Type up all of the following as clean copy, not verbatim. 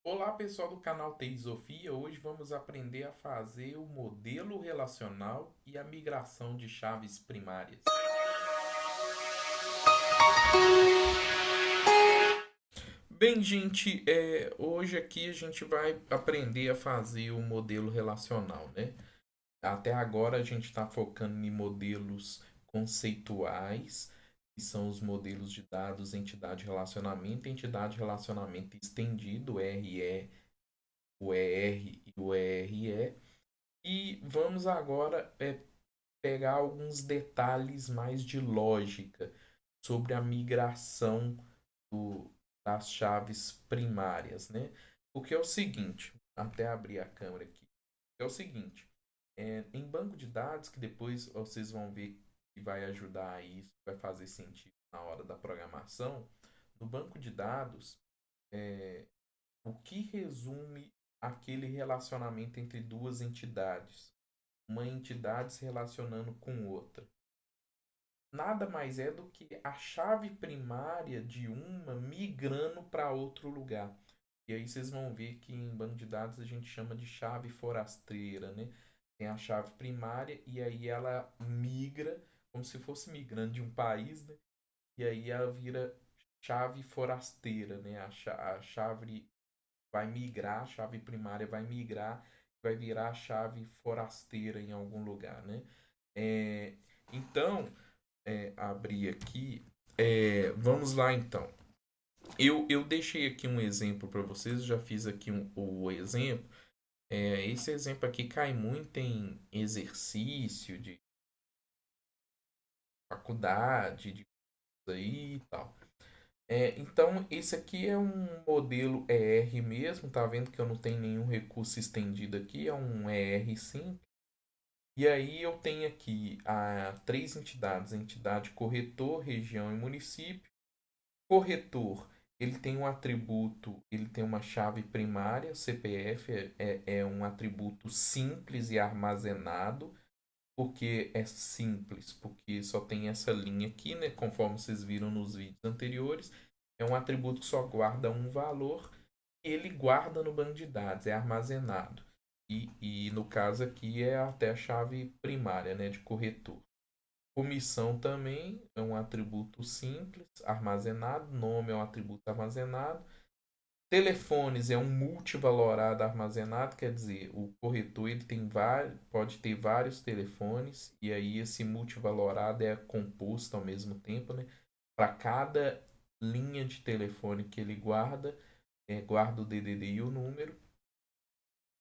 Olá pessoal do canal Teisofia, hoje vamos aprender a fazer o modelo relacional e a migração de chaves primárias. Bem, gente, hoje aqui a gente vai aprender a fazer o modelo relacional, né? Até agora a gente está focando em modelos conceituais, que são os modelos de dados entidade relacionamento estendido, o ER e o ERE. E vamos agora pegar alguns detalhes mais de lógica sobre a migração do- das chaves primárias, né? Porque é o seguinte, até abrir a câmera aqui, é o seguinte, em banco de dados, que depois vocês vão ver que vai ajudar isso, vai fazer sentido na hora da programação, no banco de dados, é, o que resume aquele relacionamento entre duas entidades? Uma entidade se relacionando com outra. Nada mais é do que a chave primária de uma migrando para outro lugar. E aí vocês vão ver que em banco de dados a gente chama de chave forasteira, né? Tem a chave primária e aí ela migra, como se fosse migrando de um país, né? E aí ela vira chave forasteira, né? A chave vai migrar, a chave primária vai migrar, vai virar a chave forasteira em algum lugar, né? É, então, abrir aqui, vamos lá então. Eu deixei aqui um exemplo para vocês, já fiz aqui o exemplo. Esse exemplo aqui cai muito em exercício de faculdade, de coisa aí e tal. Então, esse aqui é um modelo ER mesmo, tá vendo que eu não tenho nenhum recurso estendido aqui, é um ER sim. E aí eu tenho aqui três entidades, a entidade corretor, região e município. Corretor, ele tem um atributo, ele tem uma chave primária, CPF é um atributo simples e armazenado, porque é simples, porque só tem essa linha aqui, né? Conforme vocês viram nos vídeos anteriores, é um atributo que só guarda um valor e ele guarda no banco de dados, é armazenado. E no caso aqui é até a chave primária, né, de corretor. Comissão também é um atributo simples, armazenado. Nome é um atributo armazenado. Telefones é um multivalorado armazenado, quer dizer, o corretor ele tem pode ter vários telefones e aí esse multivalorado é composto ao mesmo tempo, né? Para cada linha de telefone que ele guarda, guarda o DDD e o número.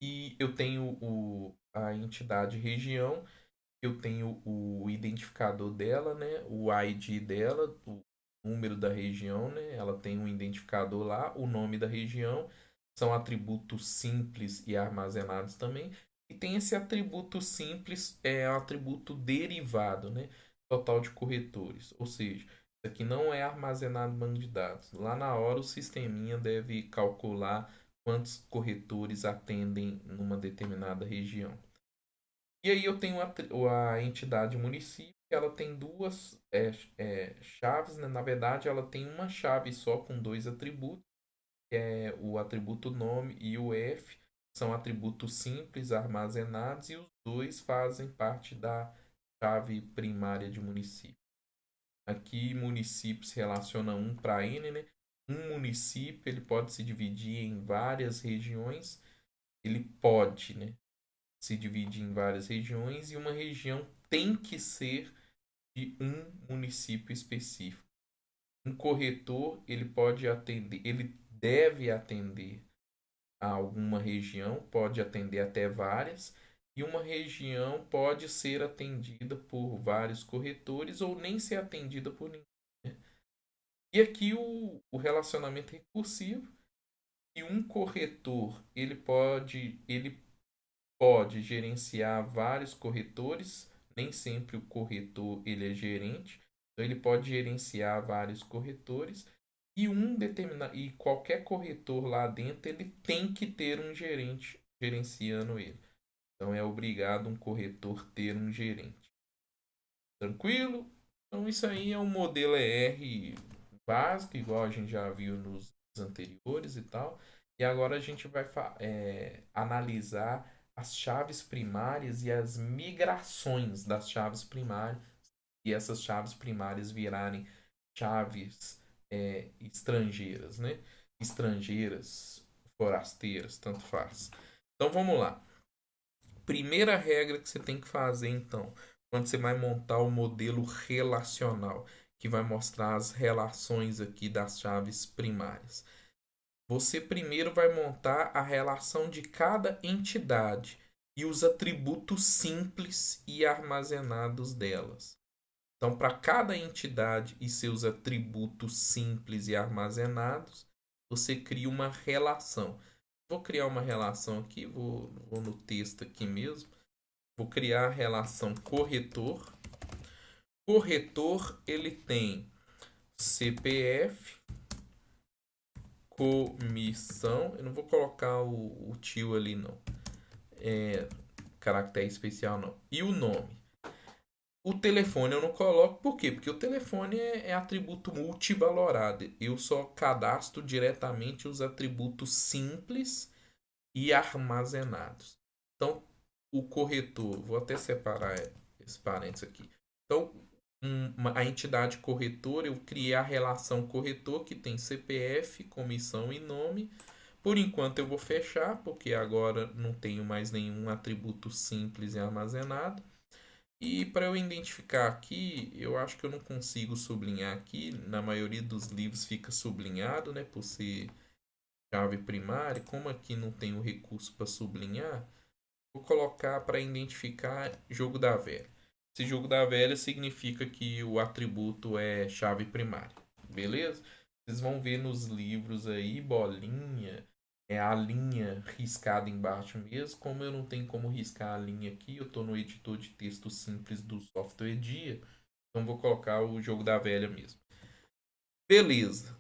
E eu tenho a entidade região, eu tenho o identificador dela, né? O ID dela, o número da região, né? Ela tem um identificador lá, o nome da região, são atributos simples e armazenados também. E tem esse atributo simples, é um atributo derivado, né? Total de corretores. Ou seja, isso aqui não é armazenado no banco de dados. Lá na hora o sisteminha deve calcular quantos corretores atendem numa determinada região. E aí eu tenho a entidade município, que ela tem duas chaves, né? Na verdade, ela tem uma chave só com dois atributos, que é o atributo nome e o F, são atributos simples armazenados e os dois fazem parte da chave primária de município. Aqui município se relaciona um para N, né? Um município ele pode se dividir em várias regiões, ele pode, né? Se divide em várias regiões e uma região tem que ser de um município específico. Um corretor, ele pode atender, ele deve atender a alguma região, pode atender até várias, e uma região pode ser atendida por vários corretores ou nem ser atendida por ninguém, né? E aqui o relacionamento recursivo, e um corretor, ele pode gerenciar vários corretores, nem sempre o corretor ele é gerente, então ele pode gerenciar vários corretores e qualquer corretor lá dentro ele tem que ter um gerente gerenciando ele. Então é obrigado um corretor ter um gerente. Tranquilo? Então isso aí é um modelo ER básico, igual a gente já viu nos anteriores e tal. E agora a gente vai analisar as chaves primárias e as migrações das chaves primárias e essas chaves primárias virarem chaves estrangeiras, né? Estrangeiras, forasteiras, tanto faz. Então vamos lá. Primeira regra que você tem que fazer, então, quando você vai montar o modelo relacional, que vai mostrar as relações aqui das chaves primárias. Você primeiro vai montar a relação de cada entidade e os atributos simples e armazenados delas. Então, para cada entidade e seus atributos simples e armazenados, você cria uma relação. Vou criar uma relação aqui, vou no texto aqui mesmo. Vou criar a relação corretor. Corretor, ele tem CPF, comissão. Eu não vou colocar o tio ali, não. Caractere especial, não. E o nome. O telefone eu não coloco, por quê? Porque o telefone é atributo multivalorado. Eu só cadastro diretamente os atributos simples e armazenados. Então, o corretor, vou até separar esse parênteses aqui. Então, a entidade corretora, eu criei a relação corretor que tem CPF, comissão e nome. Por enquanto eu vou fechar, porque agora não tenho mais nenhum atributo simples e armazenado. E para eu identificar aqui, eu acho que eu não consigo sublinhar aqui. Na maioria dos livros fica sublinhado, né? Por ser chave primária. Como aqui não tem o recurso para sublinhar, vou colocar para identificar jogo da velha. Esse jogo da velha significa que o atributo é chave primária. Beleza? Vocês vão ver nos livros aí, bolinha, é a linha riscada embaixo mesmo. Como eu não tenho como riscar a linha aqui, eu estou no editor de texto simples do software Dia. Então vou colocar o jogo da velha mesmo. Beleza.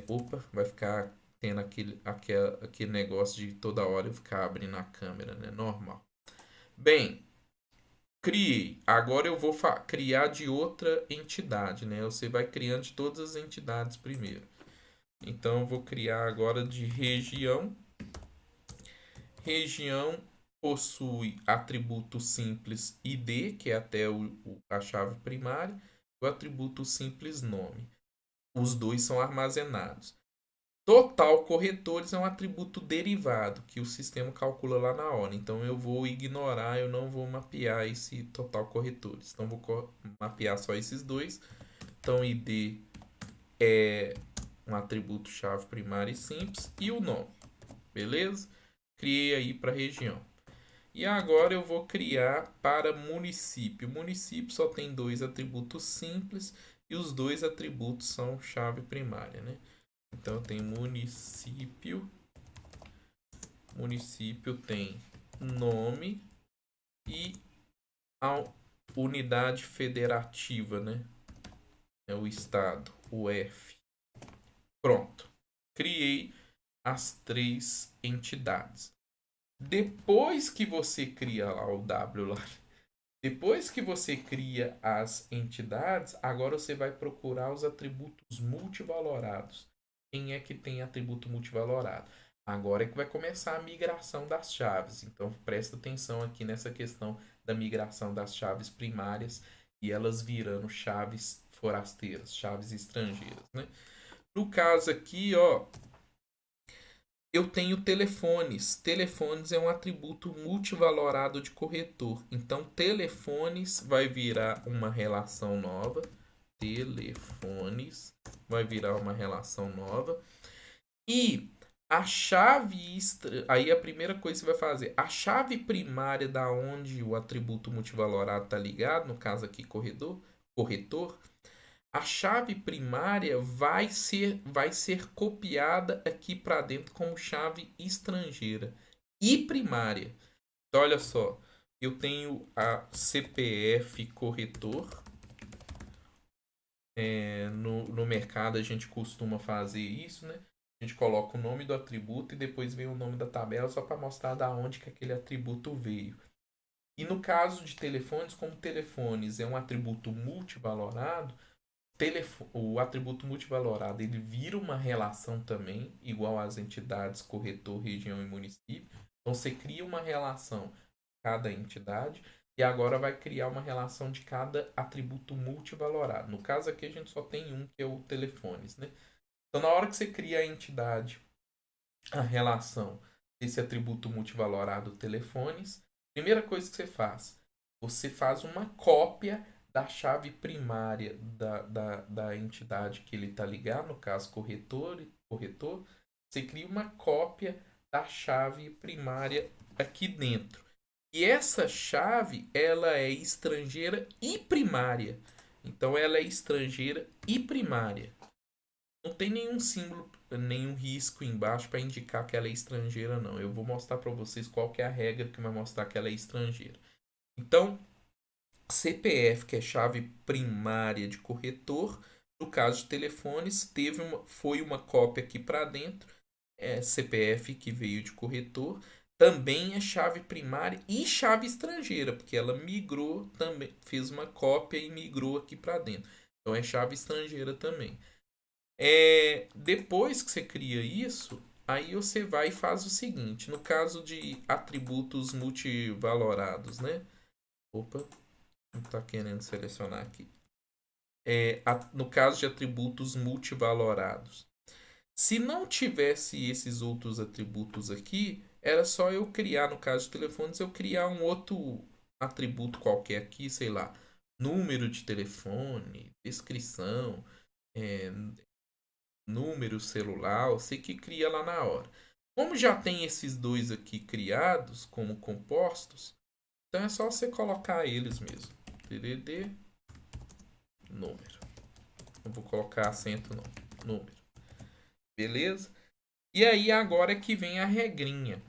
Opa, vai ficar tendo aquele negócio de toda hora eu ficar abrindo a câmera, né? Normal. Bem, criei. Agora eu vou criar de outra entidade, né? Você vai criando de todas as entidades primeiro. Então eu vou criar agora de região. Região possui atributo simples ID, que é até a chave primária, e o atributo simples nome. Os dois são armazenados. Total corretores é um atributo derivado que o sistema calcula lá na hora. Então eu vou ignorar, eu não vou mapear esse total corretores. Então vou mapear só esses dois. Então ID é um atributo chave primário e simples e o nome. Beleza? Criei aí para região. E agora eu vou criar para município. Município só tem dois atributos simples e os dois atributos são chave primária, né? Então tem município. Município tem nome e a unidade federativa, né? É o estado, o F. Pronto. Criei as três entidades. Depois que você cria lá o W lá, depois que você cria as entidades, agora você vai procurar os atributos multivalorados. Quem é que tem atributo multivalorado? Agora é que vai começar a migração das chaves. Então presta atenção aqui nessa questão da migração das chaves primárias e elas virando chaves forasteiras, chaves estrangeiras, né? No caso aqui, ó, eu tenho telefones. Telefones é um atributo multivalorado de corretor. Então, telefones vai virar uma relação nova. Telefones vai virar uma relação nova. E a chave aí a primeira coisa que você vai fazer, a chave primária da onde o atributo multivalorado está ligado, no caso aqui corretor, a chave primária vai ser copiada aqui para dentro como chave estrangeira e primária. Então, olha só, eu tenho a CPF corretor. No mercado a gente costuma fazer isso, né? A gente coloca o nome do atributo e depois vem o nome da tabela só para mostrar da onde que aquele atributo veio. E no caso de telefones, como telefones é um atributo multivalorado, o atributo multivalorado ele vira uma relação também, igual às entidades corretor, região e município. Então você cria uma relação de cada entidade e agora vai criar uma relação de cada atributo multivalorado. No caso aqui a gente só tem um, que é o telefones, né? Então na hora que você cria a entidade, a relação desse atributo multivalorado telefones, primeira coisa que você faz uma cópia da chave primária da entidade que ele está ligado, no caso corretor, você cria uma cópia da chave primária aqui dentro. E essa chave, ela é estrangeira e primária. Então ela é estrangeira e primária. Não tem nenhum símbolo, nenhum risco embaixo para indicar que ela é estrangeira, não. Eu vou mostrar para vocês qual que é a regra que vai mostrar que ela é estrangeira. Então, CPF, que é chave primária de corretor, no caso de telefones, foi uma cópia aqui para dentro, CPF que veio de corretor, também é chave primária e chave estrangeira, porque ela migrou também, fez uma cópia e migrou aqui para dentro. Então é chave estrangeira também. Depois que você cria isso, aí você vai e faz o seguinte: no caso de atributos multivalorados, né? Opa, não está querendo selecionar aqui. No caso de atributos multivalorados, se não tivesse esses outros atributos aqui, era só eu criar, no caso de telefones, eu criar um outro atributo qualquer aqui, sei lá, número de telefone, descrição, é, número celular, você que cria lá na hora. Como já tem esses dois aqui criados como compostos, então é só você colocar eles mesmo. TDD, número. Não vou colocar acento não, número. Beleza? E aí agora é que vem a regrinha.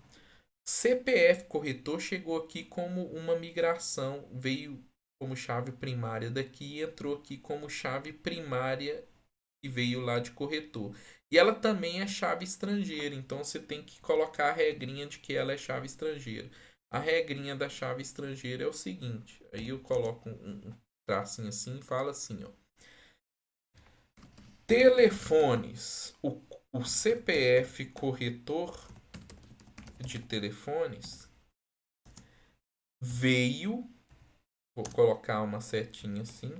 CPF corretor chegou aqui como uma migração, veio como chave primária daqui e entrou aqui como chave primária que veio lá de corretor. E ela também é chave estrangeira, então você tem que colocar a regrinha de que ela é chave estrangeira. A regrinha da chave estrangeira é o seguinte, aí eu coloco um tracinho assim e falo assim, ó. Telefones, o CPF corretor de telefones veio, vou colocar uma setinha assim,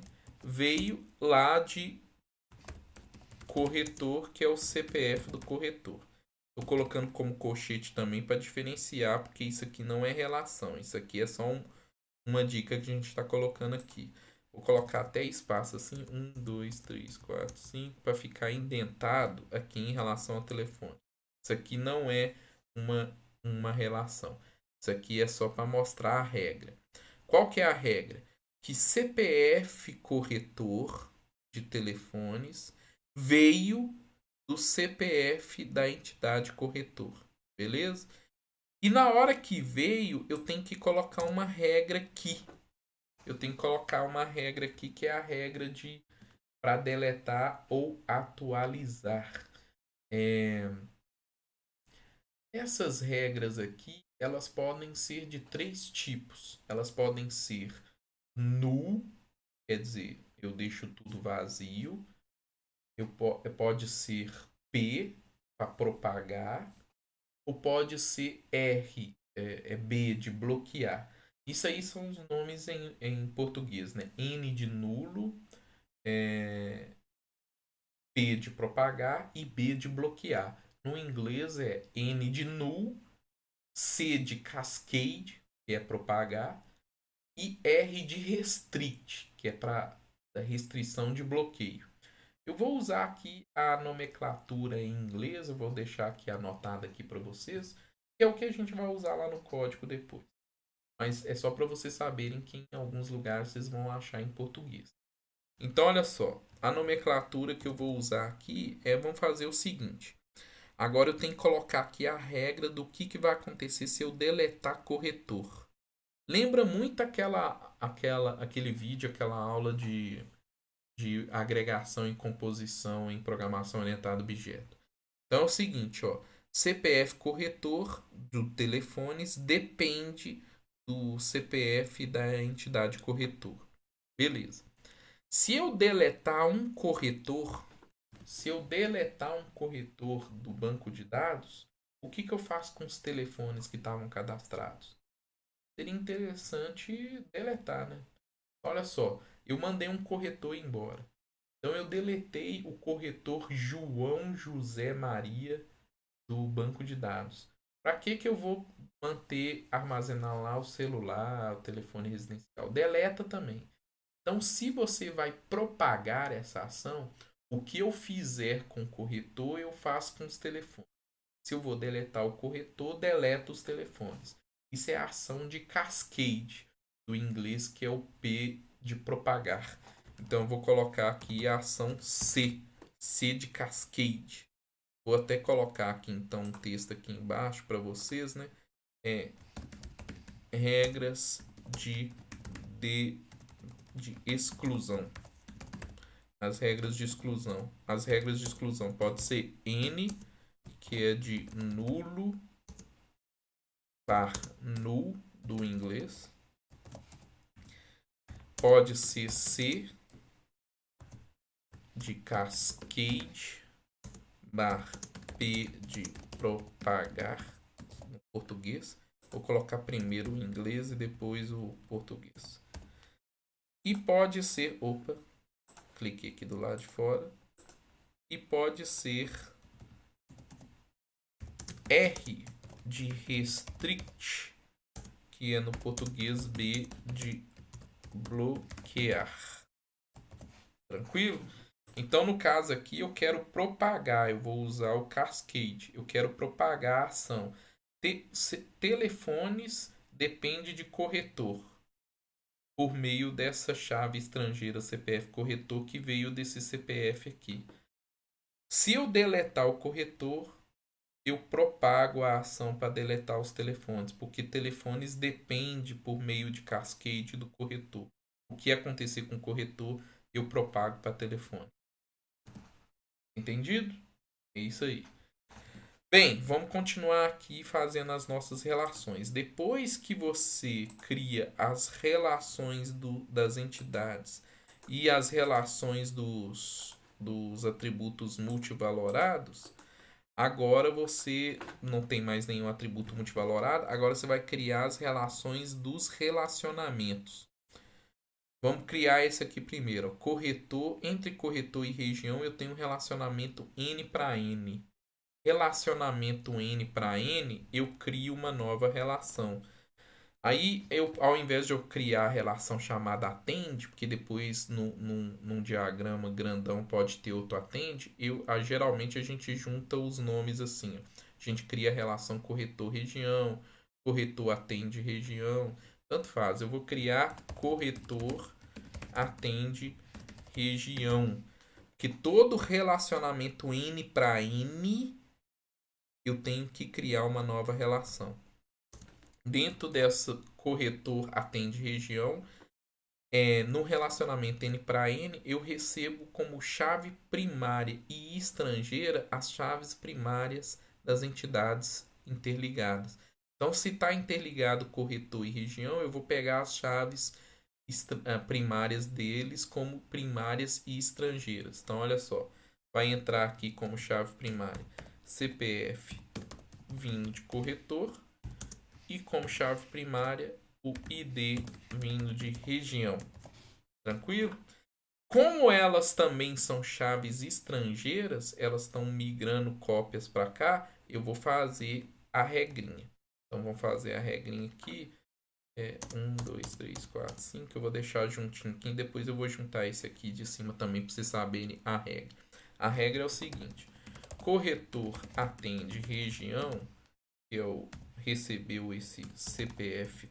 veio lá de corretor, que é o CPF do corretor. Estou colocando como colchete também para diferenciar, porque isso aqui não é relação, isso aqui é só uma dica que a gente está colocando aqui. Vou colocar até espaço assim, 1, 2, 3, 4, 5, para ficar indentado aqui em relação ao telefone. Isso aqui não é uma relação. Isso aqui é só para mostrar a regra. Qual que é a regra? Que CPF corretor de telefones veio do CPF da entidade corretor, beleza? E na hora que veio, eu tenho que colocar uma regra aqui. Eu tenho que colocar uma regra aqui que é a regra de para deletar ou atualizar. É, Essas regras aqui, elas podem ser de três tipos. Elas podem ser null, quer dizer, eu deixo tudo vazio. Pode ser P, para propagar, ou pode ser R, B, de bloquear. Isso aí são os nomes em português, né? N de nulo, é, P de propagar e B de bloquear. No inglês é N de null, C de cascade, que é propagar, e R de restrict, que é para restrição de bloqueio. Eu vou usar aqui a nomenclatura em inglês, eu vou deixar aqui anotada aqui para vocês, que é o que a gente vai usar lá no código depois. Mas é só para vocês saberem que em alguns lugares vocês vão achar em português. Então, olha só, a nomenclatura que eu vou usar aqui vamos fazer o seguinte. Agora eu tenho que colocar aqui a regra do que vai acontecer se eu deletar corretor. Lembra muito aquele vídeo, aquela aula de agregação e composição em programação orientada a objeto. Então é o seguinte, ó, CPF corretor do telefones depende do CPF da entidade corretor. Beleza. Se eu deletar um corretor, se eu deletar um corretor do banco de dados, o que eu faço com os telefones que estavam cadastrados? Seria interessante deletar, né? Olha só, eu mandei um corretor embora. Então eu deletei o corretor João José Maria do banco de dados. Para que eu vou manter, armazenar lá o celular, o telefone residencial? Deleta também. Então, se você vai propagar essa ação, o que eu fizer com o corretor, eu faço com os telefones. Se eu vou deletar o corretor, deleto os telefones. Isso é a ação de cascade, do inglês, que é o P de propagar. Então, eu vou colocar aqui a ação C, C de cascade. Vou até colocar aqui então um texto aqui embaixo para vocês, né? É regras de, de exclusão. As regras de exclusão. As regras de exclusão pode ser N, que é de nulo par null do inglês. Pode ser C de cascade bar P de propagar no português. Vou colocar primeiro o inglês e depois o português. E pode ser, opa, cliquei aqui do lado de fora. E pode ser R de restrict, que é no português B de bloquear. Tranquilo? Então, no caso aqui, eu quero propagar, eu vou usar o cascade, eu quero propagar a ação. Telefones depende de corretor, por meio dessa chave estrangeira CPF corretor que veio desse CPF aqui. Se eu deletar o corretor, eu propago a ação para deletar os telefones, porque telefones depende por meio de cascade do corretor. O que acontecer com o corretor, eu propago para telefone. Entendido? É isso aí. Bem, vamos continuar aqui fazendo as nossas relações. Depois que você cria as relações das entidades e as relações dos atributos multivalorados, agora você não tem mais nenhum atributo multivalorado, agora você vai criar as relações dos relacionamentos. Vamos criar esse aqui primeiro. Corretor, entre corretor e região, eu tenho um relacionamento N para N. Relacionamento N para N, eu crio uma nova relação. Aí, ao invés de eu criar a relação chamada atende, porque depois num diagrama grandão pode ter outro atende, geralmente a gente junta os nomes assim. Ó. A gente cria a relação corretor-região, corretor atende região, tanto faz. Eu vou criar corretor atende região. Que todo relacionamento N para N, eu tenho que criar uma nova relação. Dentro dessa corretor atende região, no relacionamento N para N, eu recebo como chave primária e estrangeira as chaves primárias das entidades interligadas. Então, se está interligado corretor e região, eu vou pegar as chaves primárias deles como primárias e estrangeiras. Então, olha só, vai entrar aqui como chave primária CPF vindo de corretor e como chave primária o ID vindo de região. Tranquilo? Como elas também são chaves estrangeiras, elas estão migrando cópias para cá, eu vou fazer a regrinha. Então vamos fazer a regrinha aqui. 1, 2, 3, 4, 5. Eu vou deixar juntinho aqui. Depois eu vou juntar esse aqui de cima também para vocês saberem a regra. A regra é o seguinte: corretor atende região, que recebeu esse CPF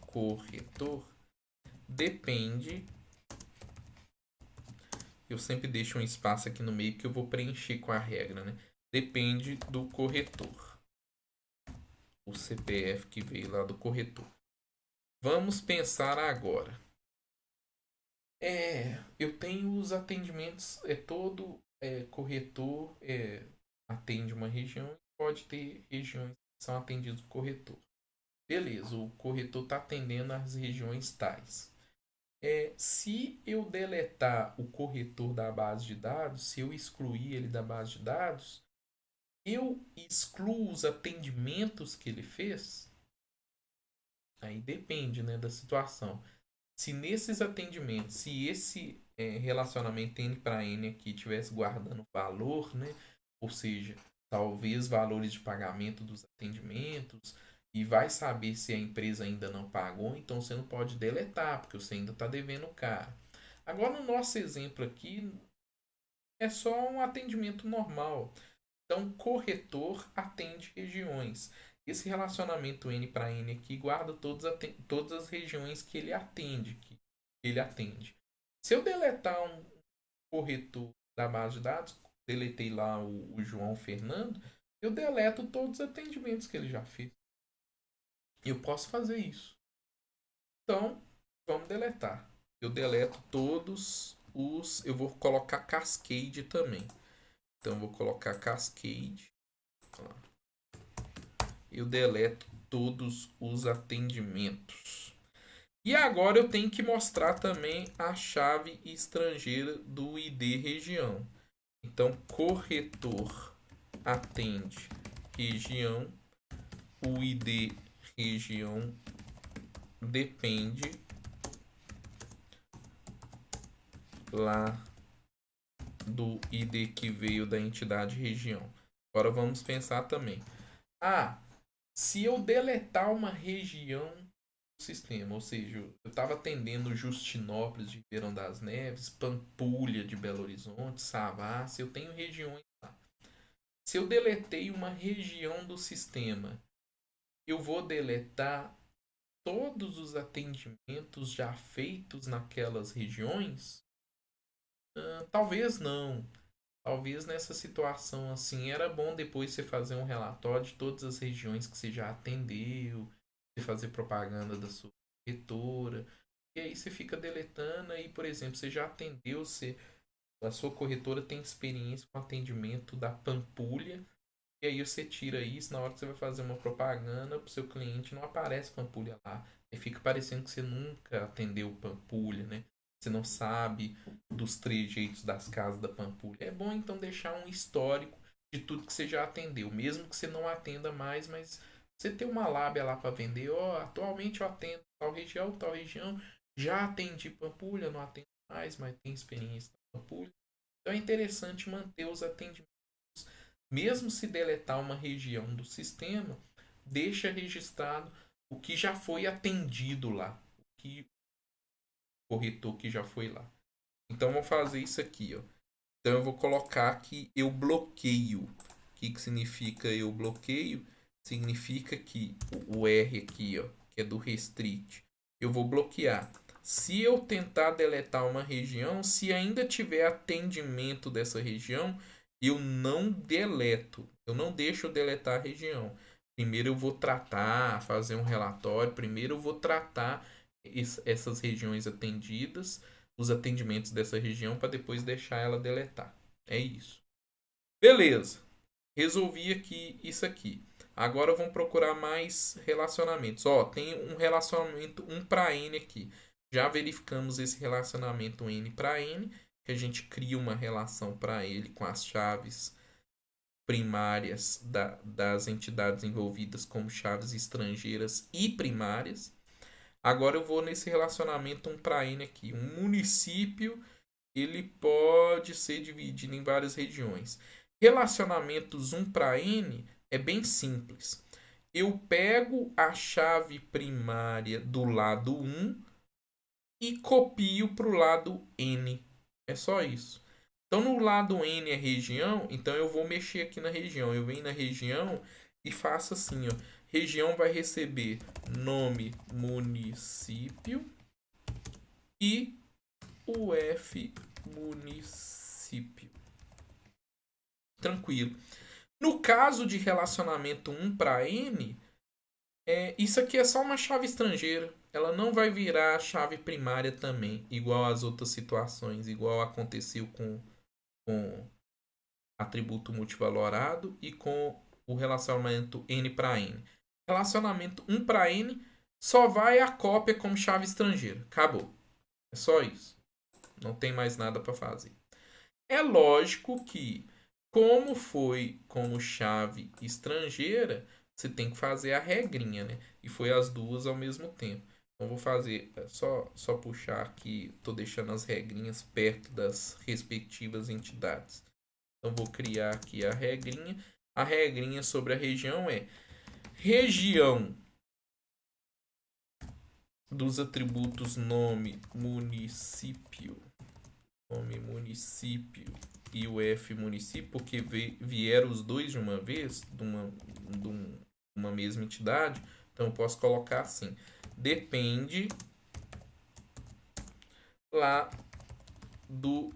corretor, depende. Eu sempre deixo um espaço aqui no meio que eu vou preencher com a regra, né? Depende do corretor. O CPF que veio lá do corretor. Vamos pensar agora. Eu tenho os atendimentos, todo corretor atende uma região, pode ter regiões que são atendidas por corretor. Beleza, o corretor está atendendo as regiões tais. Se eu deletar o corretor da base de dados, se eu excluir ele da base de dados, eu excluo os atendimentos que ele fez? Aí depende, né, da situação. Se nesses atendimentos, se esse relacionamento N para N aqui estivesse guardando valor, né, ou seja, talvez valores de pagamento dos atendimentos, e vai saber se a empresa ainda não pagou, então você não pode deletar, porque você ainda está devendo o cara. Agora, no nosso exemplo aqui, é só um atendimento normal. Então, corretor atende regiões. Esse relacionamento N para N aqui guarda todas as regiões que ele atende. Se eu deletar um corretor da base de dados, deletei lá o João Fernando, eu deleto todos os atendimentos que ele já fez. Eu posso fazer isso. Então, vamos deletar. Eu deleto todos os. Eu vou colocar Cascade também. Então, eu vou colocar Cascade. Eu deleto todos os atendimentos. E agora eu tenho que mostrar também a chave estrangeira do ID região. Então, corretor atende região. O ID região depende lá do ID que veio da entidade região. Agora vamos pensar também. Se eu deletar uma região do sistema, ou seja, eu estava atendendo Justinópolis de Ribeirão das Neves, Pampulha de Belo Horizonte, Savassi, eu tenho regiões lá. Se eu deletei uma região do sistema, eu vou deletar todos os atendimentos já feitos naquelas regiões? Talvez não. Talvez nessa situação assim era bom depois você fazer um relatório de todas as regiões que você já atendeu, você fazer propaganda da sua corretora, e aí você fica deletando aí, por exemplo, você já atendeu, a sua corretora tem experiência com atendimento da Pampulha, e aí você tira isso, na hora que você vai fazer uma propaganda para o seu cliente, não aparece Pampulha lá. E fica parecendo que você nunca atendeu Pampulha, né? Você não sabe dos trejeitos das casas da Pampulha. É bom então deixar um histórico de tudo que você já atendeu, mesmo que você não atenda mais, mas você tem uma lábia lá para vender. Atualmente eu atendo tal região, já atendi Pampulha, não atendo mais, mas tenho experiência na Pampulha. Então é interessante manter os atendimentos. Mesmo se deletar uma região do sistema, deixa registrado o que já foi atendido lá, o corretor que já foi lá. Então vou fazer isso aqui, ó. Então eu vou colocar que eu bloqueio. O que significa eu bloqueio? Significa que o R aqui, ó, que é do restrict, eu vou bloquear. Se eu tentar deletar uma região, se ainda tiver atendimento dessa região, eu não deleto. Eu não deixo eu deletar a região. Primeiro eu vou tratar, fazer um relatório. Primeiro eu vou tratar essas regiões atendidas, os atendimentos dessa região, para depois deixar ela deletar. É isso. Beleza. Resolvi aqui isso aqui. Agora vamos procurar mais relacionamentos. Ó, tem um relacionamento 1 para N aqui. Já verificamos esse relacionamento N para N, que a gente cria uma relação para ele com as chaves primárias das entidades envolvidas como chaves estrangeiras e primárias. Agora eu vou nesse relacionamento 1 para N aqui. Um município ele pode ser dividido em várias regiões. Relacionamentos 1 para N é bem simples. Eu pego a chave primária do lado 1 e copio para o lado N. É só isso. Então, no lado N é região, então eu vou mexer aqui na região. Eu venho na região e faço assim, ó. Região vai receber nome município e o F município. Tranquilo. No caso de relacionamento 1 para N, isso aqui é só uma chave estrangeira. Ela não vai virar chave primária também, igual às outras situações, igual aconteceu com atributo multivalorado e com o relacionamento N para N. Relacionamento 1 para N só vai a cópia como chave estrangeira. Acabou. É só isso. Não tem mais nada para fazer. É lógico que, como foi como chave estrangeira, você tem que fazer a regrinha, né? E foi as duas ao mesmo tempo. Então vou fazer, só puxar aqui, estou deixando as regrinhas perto das respectivas entidades. Então vou criar aqui a regrinha. A regrinha sobre a região é região dos atributos nome município e o F município, porque vieram os dois de uma vez, de uma mesma entidade, então eu posso colocar assim: depende lá do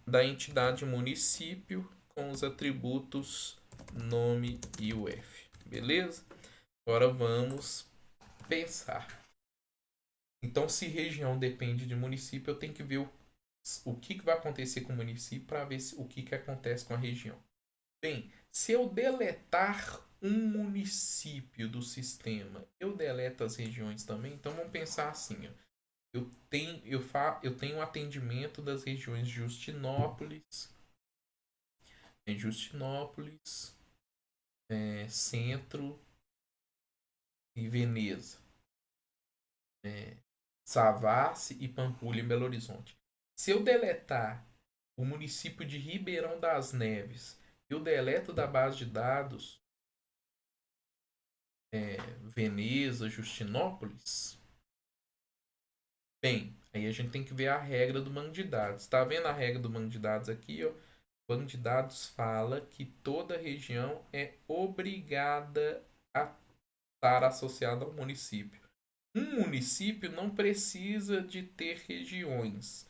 da entidade município com os atributos nome e o F. Beleza? Agora vamos pensar. Então, se região depende de município, eu tenho que ver o que vai acontecer com o município para ver o que acontece com a região. Bem, se eu deletar um município do sistema, eu deleto as regiões também. Então vamos pensar assim, ó. Eu tenho um atendimento das regiões Justinópolis, Centro e Veneza, Savassi e Pampulha em Belo Horizonte. Se eu deletar o município de Ribeirão das Neves, eu deleto da base de dados Veneza, Justinópolis. Bem, aí a gente tem que ver a regra do banco de dados. Tá vendo a regra do banco de dados aqui, ó? O banco de dados fala que toda região é obrigada a estar associada ao município. Um município não precisa de ter regiões,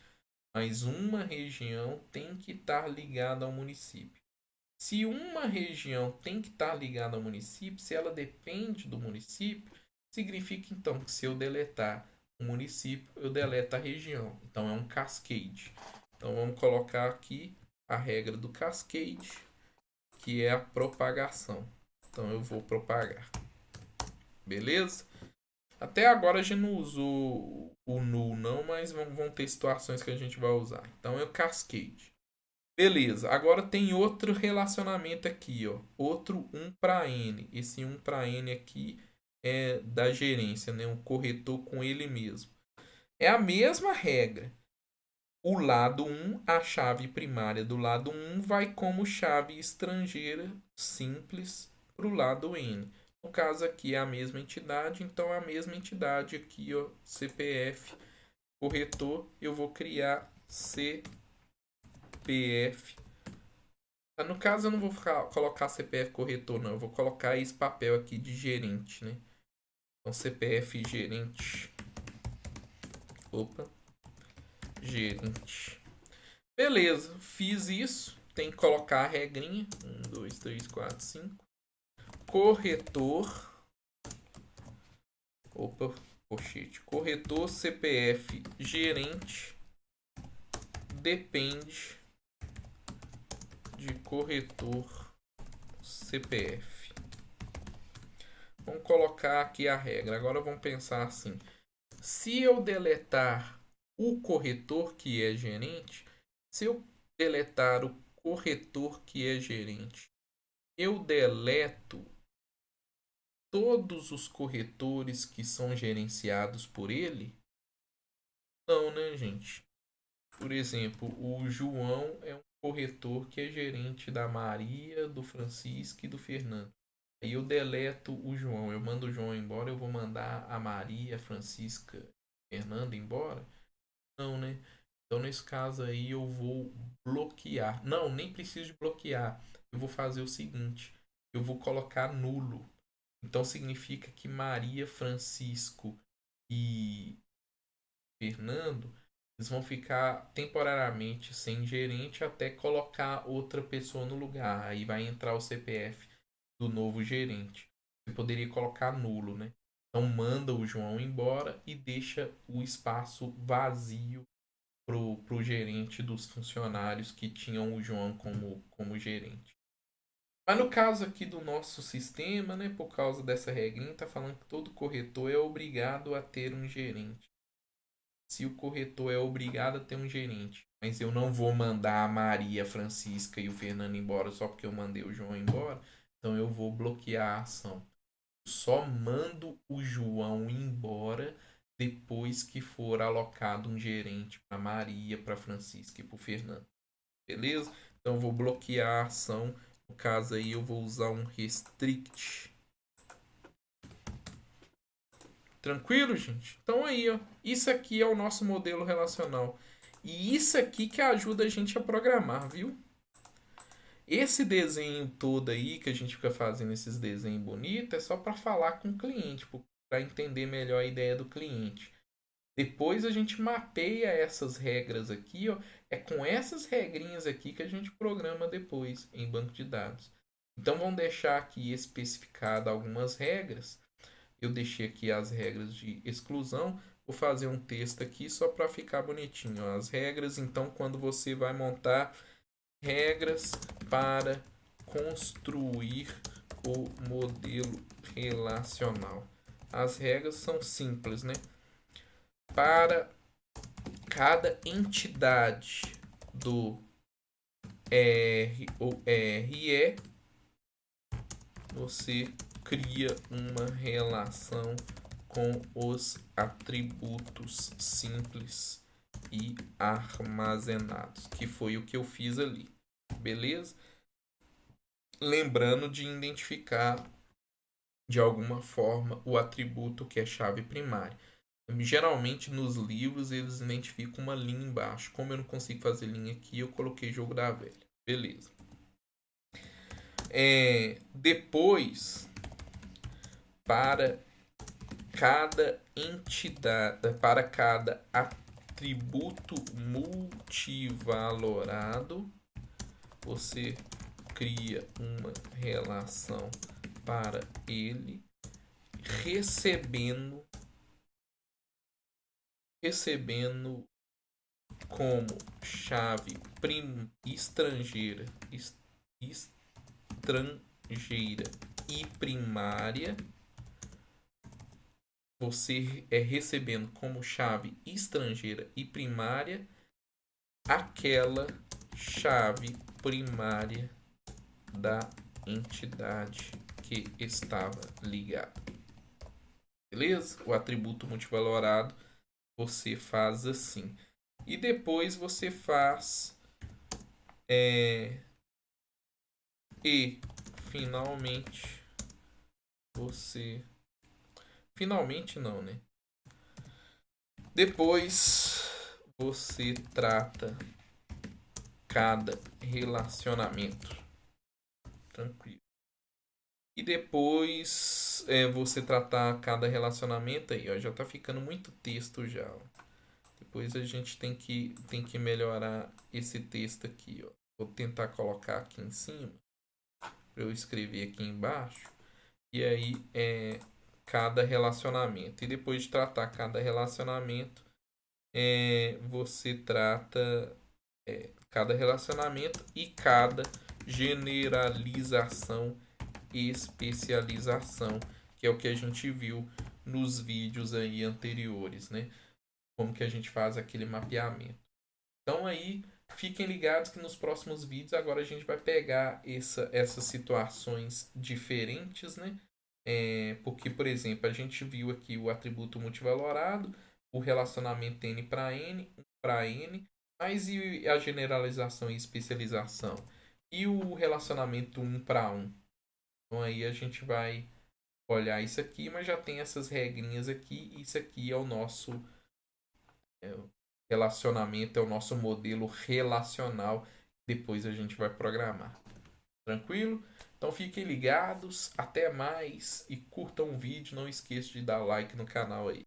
mas uma região tem que estar ligada ao município. Se uma região tem que estar ligada ao município, se ela depende do município, significa então que se eu deletar o município, eu deleto a região. Então é um cascade. Então vamos colocar aqui a regra do cascade, que é a propagação. Então eu vou propagar. Beleza? Até agora a gente não usou o null não, mas vão ter situações que a gente vai usar. Então é o cascade. Beleza, agora tem outro relacionamento aqui, ó. Outro 1 para N. Esse 1 para N aqui é da gerência, né? Um corretor com ele mesmo. É a mesma regra. O lado 1, a chave primária do lado 1 vai como chave estrangeira simples para o lado N. No caso aqui é a mesma entidade, então é a mesma entidade aqui, ó, CPF corretor, eu vou criar CPF. No caso eu não vou colocar CPF corretor não, eu vou colocar esse papel aqui de gerente, né? Então CPF gerente. Opa, gerente. Beleza, fiz isso. Tem que colocar a regrinha. 1, 2, 3, 4, 5. Corretor. Opa, pochete. Corretor CPF gerente depende de corretor CPF. Vamos colocar aqui a regra. Agora vamos pensar assim. Se eu deletar o corretor que é gerente, se eu deletar o corretor que é gerente, eu deleto todos os corretores que são gerenciados por ele? Não, né, gente? Por exemplo, o João é um corretor que é gerente da Maria, do Francisco e do Fernando. Aí eu deleto o João, eu mando o João embora, eu vou mandar a Maria, a Francisca, a Fernanda embora? Não, né? Então nesse caso aí eu vou bloquear. Não, nem preciso de bloquear. Eu vou fazer o seguinte, eu vou colocar nulo. Então significa que Maria, Francisco e Fernando, eles vão ficar temporariamente sem gerente até colocar outra pessoa no lugar. Aí vai entrar o CPF do novo gerente. Você poderia colocar nulo, né? Então manda o João embora e deixa o espaço vazio pro gerente dos funcionários que tinham o João como gerente. Mas no caso aqui do nosso sistema, né, por causa dessa regrinha, está falando que todo corretor é obrigado a ter um gerente. se o corretor é obrigado a ter um gerente, mas eu não vou mandar a Maria, a Francisca e o Fernando embora só porque eu mandei o João embora, então eu vou bloquear a ação. Só mando o João embora depois que for alocado um gerente para Maria, para Francisca e para o Fernando. Beleza? Então eu vou bloquear a ação. No caso aí eu vou usar um restrict. Tranquilo, gente? Então aí, ó, isso aqui é o nosso modelo relacional. E isso aqui que ajuda a gente a programar, viu? Esse desenho todo aí que a gente fica fazendo esses desenhos bonitos é só para falar com o cliente, para entender melhor a ideia do cliente. Depois a gente mapeia essas regras aqui, ó. É com essas regrinhas aqui que a gente programa depois em banco de dados. Então vamos deixar aqui especificado algumas regras. Eu deixei aqui as regras de exclusão. Vou fazer um texto aqui só para ficar bonitinho. Ó. As regras, então, quando você vai montar regras para construir o modelo relacional. As regras são simples, né? Para cada entidade do R ou RE, você cria uma relação com os atributos simples e armazenados, que foi o que eu fiz ali, beleza? Lembrando de identificar de alguma forma o atributo que é chave primária. Geralmente nos livros eles identificam uma linha embaixo. Como eu não consigo fazer linha aqui, eu coloquei jogo da velha. Beleza. Depois, para cada entidade, para cada atributo multivalorado, você cria uma relação para ele recebendo como chave estrangeira e primária. Você é recebendo como chave estrangeira e primária aquela chave primária da entidade que estava ligada. Beleza? O atributo multivalorado você faz assim. E depois você faz e finalmente você finalmente não, né? Depois você trata cada relacionamento. Tranquilo. E depois você tratar cada relacionamento aí, ó, já tá ficando muito texto já. Ó. Depois a gente tem que melhorar esse texto aqui, ó. Vou tentar colocar aqui em cima para eu escrever aqui embaixo. E aí cada relacionamento. E depois de tratar cada relacionamento, você trata cada relacionamento e cada generalização e especialização, que é o que a gente viu nos vídeos aí anteriores, né? Como que a gente faz aquele mapeamento. Então aí, fiquem ligados que nos próximos vídeos agora a gente vai pegar essas situações diferentes, né? Porque, por exemplo, a gente viu aqui o atributo multivalorado, o relacionamento N para N, 1 para N, mas e a generalização e especialização? E o relacionamento 1 para 1? Então aí a gente vai olhar isso aqui, mas já tem essas regrinhas aqui. Isso aqui é o nosso relacionamento, é o nosso modelo relacional. Depois a gente vai programar. Tranquilo? Então fiquem ligados, até mais e curtam o vídeo. Não esqueça de dar like no canal aí.